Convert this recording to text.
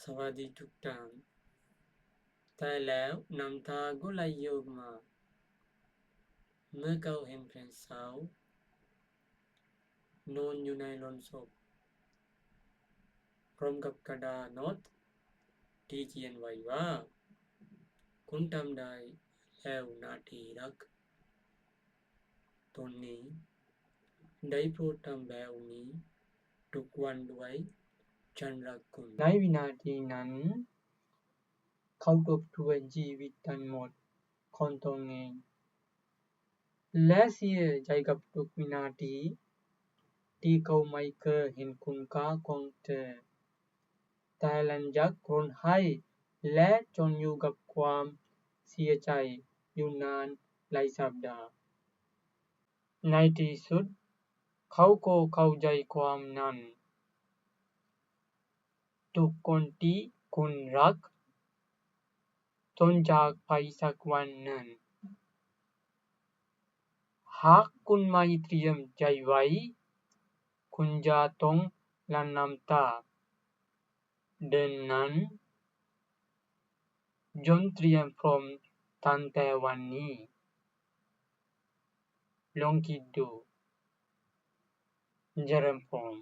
สวัสดีทุกท่านตายแล้วน้ำตาก็ไหลออกมาเมื่อเขาเห็นแฟนสาวนอนอยู่ในโลงศพพร้อมกับกระดาษโน้ตที่เขียนไว้ว่าคุณทำได้แล้วนาทีรักตอนนี้ได้โปรดทำแบบนี้ทุกวันด้วยฉันรักคุณในวินาทีนั้นเขาทบทวนชีวิตทั้งหมดของตนเองและเสียใจกับทุกวินาทีที่เขาไม่เคยเห็นคุณค่าของเธอแต่หลังจากร้องไห้และจมอยู่กับความเสียใจอยู่นานหลายสัปดาห์ในที่สุดเขาก็เข้าใจความนั้นทุกคนที่คุณรักต้องจากไปสักวันหนึ่งหากคุณไม่เตรียมใจไว้คุณจะต้องหลั่งน้ำตาดังนั้นจงเตรียมพร้อมตั้งแต่วันนี้ลองคิดดูเจริญพร